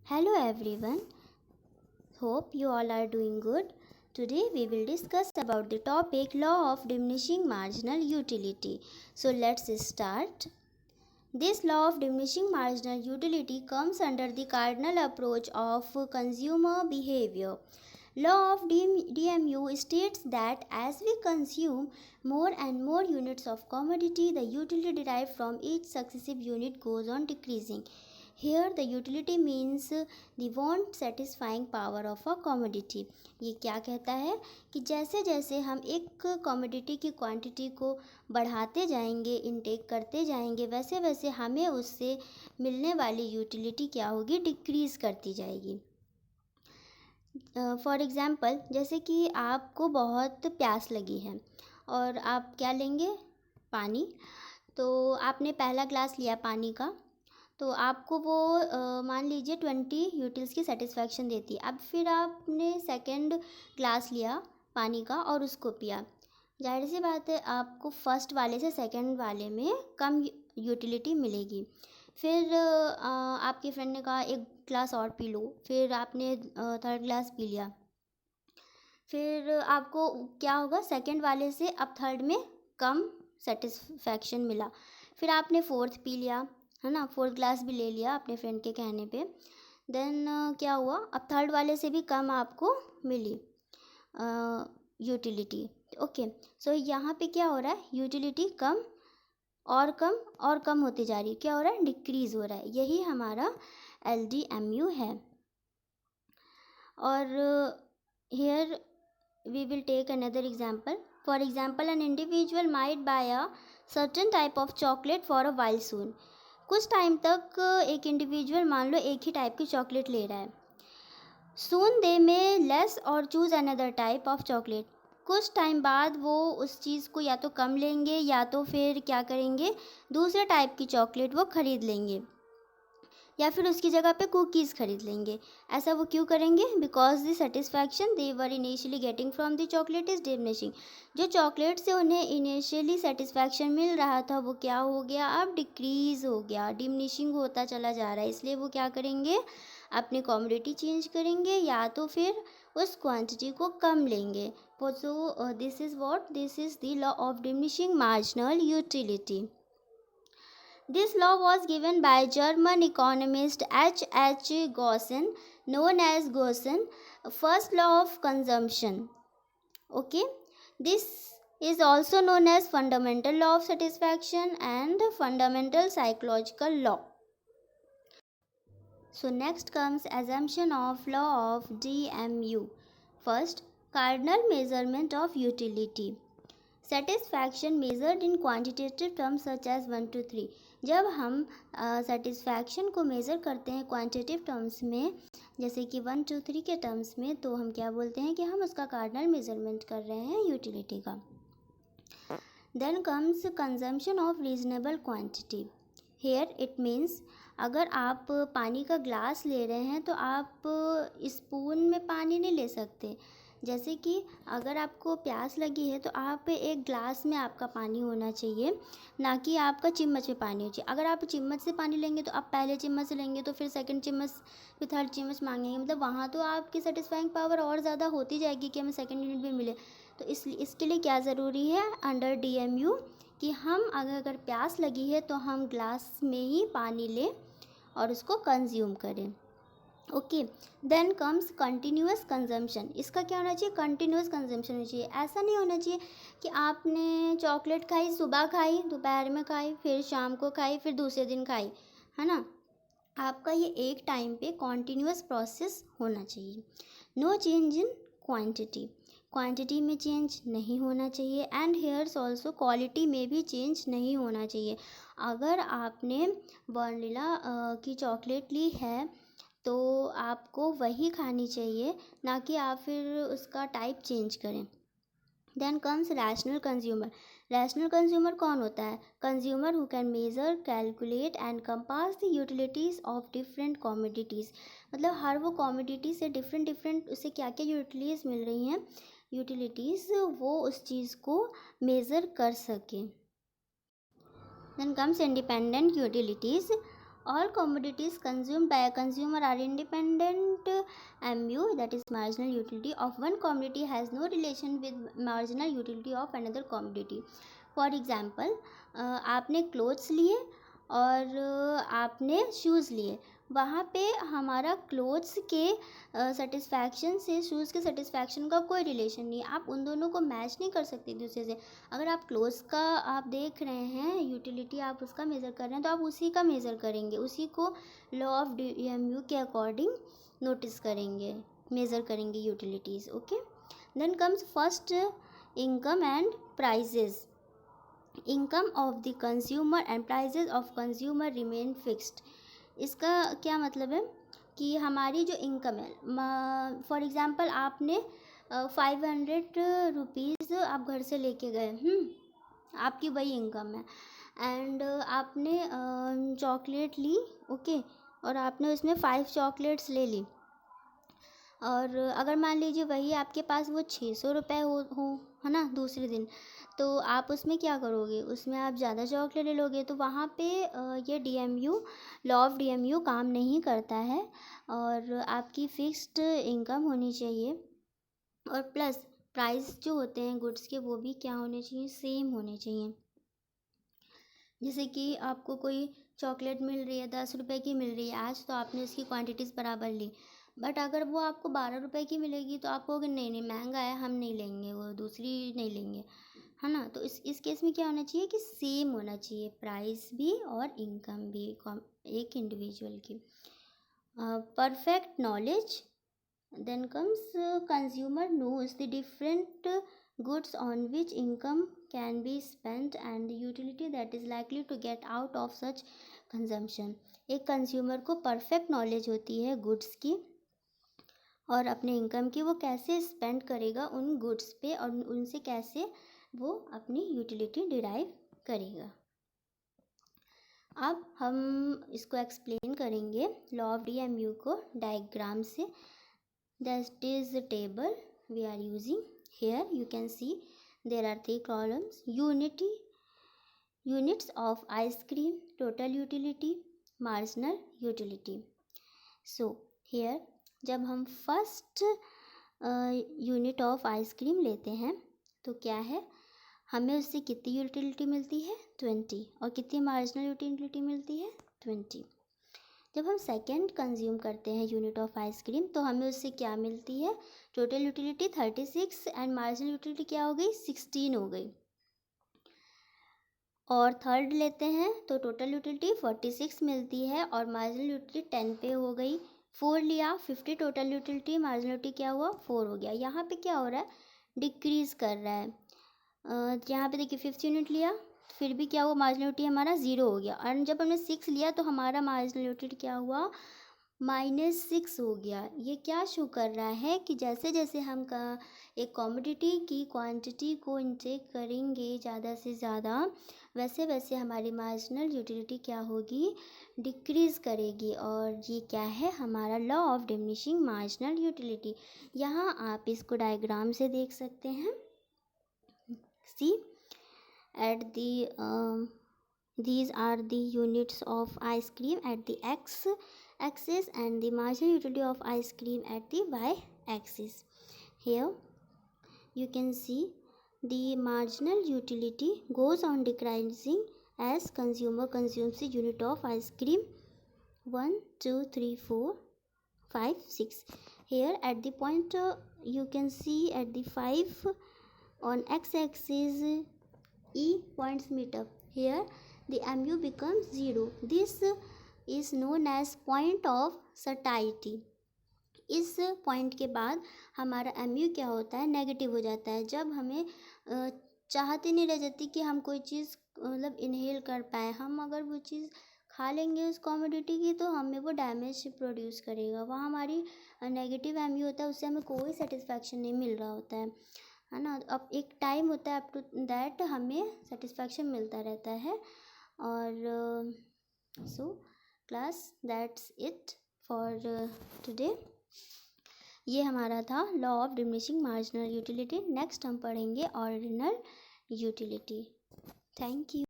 Hello everyone, hope you all are doing good. Today we will discuss about the topic law of diminishing marginal utility. So let's start. This law of diminishing marginal utility comes under the cardinal approach of consumer behavior. Law of DMU states that as we consume more and more units of commodity, the utility derived from each successive unit goes on decreasing. Here the utility means the want satisfying power of a commodity. ये क्या कहता है कि जैसे जैसे हम एक commodity की क्वांटिटी को बढ़ाते जाएंगे, इनटेक करते जाएंगे, वैसे वैसे हमें उससे मिलने वाली यूटिलिटी क्या होगी, डिक्रीज़ करती जाएगी. फॉर एग्ज़ाम्पल, जैसे कि आपको बहुत प्यास लगी है और आप क्या लेंगे, पानी. तो आपने पहला ग्लास लिया पानी का, तो आपको वो मान लीजिए 20 यूटिल्स की सेटिस्फैक्शन देती है. अब फिर आपने सेकंड ग्लास लिया पानी का और उसको पिया. जाहिर सी बात है आपको फर्स्ट वाले से सेकंड वाले में कम यूटिलिटी मिलेगी. फिर आपके फ्रेंड ने कहा एक ग्लास और पी लो, फिर आपने थर्ड ग्लास पी लिया. फिर आपको क्या होगा, सेकंड वाले से अब थर्ड में कम सेटिस्फैक्शन मिला. फिर आपने फोर्थ पी लिया, है ना, फोर्थ ग्लास भी ले लिया अपने फ्रेंड के कहने पे. देन क्या हुआ, अब थर्ड वाले से भी कम आपको मिली यूटिलिटी. ओके, सो यहाँ पे क्या हो रहा है, यूटिलिटी कम और कम और कम होती जा रही है. क्या हो रहा है, डिक्रीज़ हो रहा है. यही हमारा LDMU है. और here we will take another example. For example, an individual might buy a certain type of chocolate for a while soon. कुछ टाइम तक एक इंडिविजुअल मान लो एक ही टाइप की चॉकलेट ले रहा है. सून दे में लेस और choose another type of chocolate. कुछ टाइम बाद वो उस चीज़ को या तो कम लेंगे या तो फिर क्या करेंगे, दूसरे टाइप की चॉकलेट वो ख़रीद लेंगे या फिर उसकी जगह पे कुकीज़ ख़रीद लेंगे. ऐसा वो क्यों करेंगे, because the satisfaction they were initially getting from the chocolate is diminishing. जो चॉकलेट से उन्हें इनिशियली सेटिस्फैक्शन मिल रहा था वो क्या हो गया, अब डिक्रीज़ हो गया, डिमिनिशिंग होता चला जा रहा है. इसलिए वो क्या करेंगे, अपनी कमोडिटी चेंज करेंगे या तो फिर उस क्वांटिटी को कम लेंगे. So this is what, this is the law of diminishing marginal utility. This law was given by German economist H. Gaussen, known as Gaussen first law of consumption. Okay, this is also known as fundamental law of satisfaction and fundamental psychological law. So next comes assumption of law of DMU. First, cardinal measurement of utility. Satisfaction measured in quantitative terms such as 1 to 3. जब हम satisfaction को measure करते हैं quantitative terms में, जैसे कि 1 2 3 के terms में, तो हम क्या बोलते हैं कि हम उसका कार्डिनल मेजरमेंट कर रहे हैं यूटिलिटी का. Then comes consumption of reasonable quantity. Here it means अगर आप पानी का ग्लास ले रहे हैं तो आप स्पून में पानी नहीं ले सकते. जैसे कि अगर आपको प्यास लगी है तो आप एक ग्लास में आपका पानी होना चाहिए, ना कि आपका चम्मच में पानी हो चाहिए. अगर आप चम्मच से पानी लेंगे तो आप पहले चम्मच से लेंगे तो फिर सेकंड चम्मच, फिर थर्ड चम्मच मांगेंगे, मतलब वहाँ तो आपकी सेटिस्फाइंग पावर और ज़्यादा होती जाएगी कि हमें सेकंड यूनिट भी मिले. तो इसके लिए क्या ज़रूरी है अंडर DMU कि हम अगर प्यास लगी है तो हम ग्लास में ही पानी लें और उसको कंज्यूम करें. Okay, then comes continuous consumption. इसका क्या होना चाहिए, कंटिन्यूस कंजम्पशन होना चाहिए. ऐसा नहीं होना चाहिए कि आपने चॉकलेट खाई, सुबह खाई, दोपहर में खाई, फिर शाम को खाई, फिर दूसरे दिन खाई, है ना. आपका ये एक टाइम पे कॉन्टीन्यूस प्रोसेस होना चाहिए. No change in quantity. Quantity में चेंज नहीं होना चाहिए. एंड हेयर्स ऑल्सो क्वालिटी में भी चेंज नहीं होना चाहिए. अगर आपने वनीला की चॉकलेट ली है तो आपको वही खानी चाहिए, ना कि आप फिर उसका टाइप चेंज करें. Then comes rational consumer. Rational consumer कौन होता है, consumer who can measure, calculate and compass the utilities of different commodities. मतलब हर वो कॉमोडिटी से डिफरेंट उसे क्या क्या यूटिलिटीज़ मिल रही हैं, यूटिलिटीज़, वो उस चीज़ को मेज़र कर सके. Then comes independent utilities. All commodities consumed by a consumer are independent MU, that is marginal utility of one commodity has no relation with marginal utility of another commodity. For example, आपने clothes लिए और आपने shoes लिए, वहाँ पे हमारा clothes के satisfaction से शूज़ के सेटिस्फैक्शन का कोई रिलेशन नहीं है। आप उन दोनों को मैच नहीं कर सकते एक दूसरे से। अगर आप क्लोथ्स का आप देख रहे हैं यूटिलिटी, आप उसका मेज़र कर रहे हैं, तो आप उसी का मेज़र करेंगे, उसी को लॉ ऑफ DMU के अकॉर्डिंग नोटिस करेंगे, मेज़र करेंगे utilities. Okay, then comes first income and prices. Income of the consumer and prices of consumer remain fixed. इसका क्या मतलब है कि हमारी जो इनकम है, फॉर एग्ज़ाम्पल आपने 500 रुपीज़ आप घर से लेके गए, आपकी वही इनकम है, एंड आपने चॉकलेट ली, ओके, और आपने उसमें 5 चॉकलेट्स ले ली, और अगर मान लीजिए वही आपके पास वो 600 रुपये हो है ना दूसरे दिन, तो आप उसमें क्या करोगे, उसमें आप ज़्यादा चॉकलेट ले लोगे, तो वहाँ पे ये DMU, लॉ ऑफ DMU काम नहीं करता है, और आपकी फिक्स्ड इनकम होनी चाहिए, और प्लस प्राइस जो होते हैं गुड्स के वो भी क्या होने चाहिए, सेम होने चाहिए। जैसे कि आपको कोई चॉकलेट मिल रही है 10 रुपये की मिल रही है आज, तो आपने उसकी क्वांटिटीज़ बराबर ली, बट अगर वो आपको 12 रुपये की मिलेगी तो आप कहोगे नहीं नहीं महंगा है, हम नहीं लेंगे, वो दूसरी नहीं लेंगे, है ना। तो इस केस में क्या होना चाहिए कि सेम होना चाहिए, प्राइस भी और इनकम भी एक इंडिविजुअल की। Perfect knowledge, then comes consumer knows the different goods on which income can be spent and the utility that is likely to get out of such consumption। एक consumer को perfect knowledge होती है goods की और अपने income की, वो कैसे स्पेंड करेगा उन गुड्स पे और उनसे कैसे वो अपनी यूटिलिटी डिराइव करेगा। अब हम इसको एक्सप्लेन करेंगे लॉ ऑफ DMU को डायग्राम से। That is the table we are using. Here you can see there are 3 columns: units of ice cream, total utility, marginal utility. So here जब हम first unit of ice cream लेते हैं तो क्या है, हमें उससे कितनी यूटिलिटी मिलती है 20, और कितनी मार्जिनल यूटिलिटी मिलती है 20। जब हम सेकेंड कंज्यूम करते हैं यूनिट ऑफ आइसक्रीम तो हमें उससे क्या मिलती है, total utility 36 and marginal utility क्या हो गई 16 हो गई। और थर्ड लेते हैं तो टोटल यूटिलिटी 46 मिलती है और मार्जिनल यूटिलिटी 10 पे हो गई। 4 लिया 50 टोटल यूटिलिटी, मार्जिनल यूटिलिटी क्या हुआ 4 हो गया। यहाँ पे क्या हो रहा है, डिक्रीज़ कर रहा है। यहाँ पे देखिए 5 यूनिट लिया फिर भी क्या हुआ, मार्जिनल यूटिलिटी हमारा 0 हो गया, और जब हमने 6 लिया तो हमारा मार्जिनल यूटिलिटी क्या हुआ -6 हो गया। ये क्या शो कर रहा है कि जैसे जैसे हम एक कॉमोडिटी की क्वांटिटी को इनटेक करेंगे ज़्यादा से ज़्यादा, वैसे वैसे हमारी मार्जिनल यूटिलिटी क्या होगी, डिक्रीज़ करेगी। और ये क्या है, हमारा law of diminishing marginal utility. यहाँ आप इसको डायग्राम से देख सकते हैं। सी at the these are the units of ice cream at the x-axis and the marginal utility of ice cream at the y-axis. Here you can see the marginal utility goes on decreasing as consumer consumes the unit of ice cream 1 2 3 4 5 6. Here at the point you can see at the 5 on x-axis E points meet up. Here the MU becomes 0. This is known as point of satiety. इस point के बाद हमारा MU क्या होता है, negative हो जाता है। जब हमें चाहती नहीं रह जाती कि हम कोई चीज़ मतलब इनहेल कर पाए, हम अगर वो चीज़ खा लेंगे उस कॉमोडिटी की तो हमें वो डैमेज प्रोड्यूस करेगा, वहाँ हमारी नेगेटिव MU होता है, उससे हमें कोई सेटिस्फैक्शन नहीं मिल रहा होता है ना। अब एक टाइम होता है अप टू दैट हमें सेटिस्फैक्शन मिलता रहता है। और so class that's it for today. ये हमारा था law of diminishing marginal utility. Next हम पढ़ेंगे ऑर्डिनल यूटिलिटी। Thank you.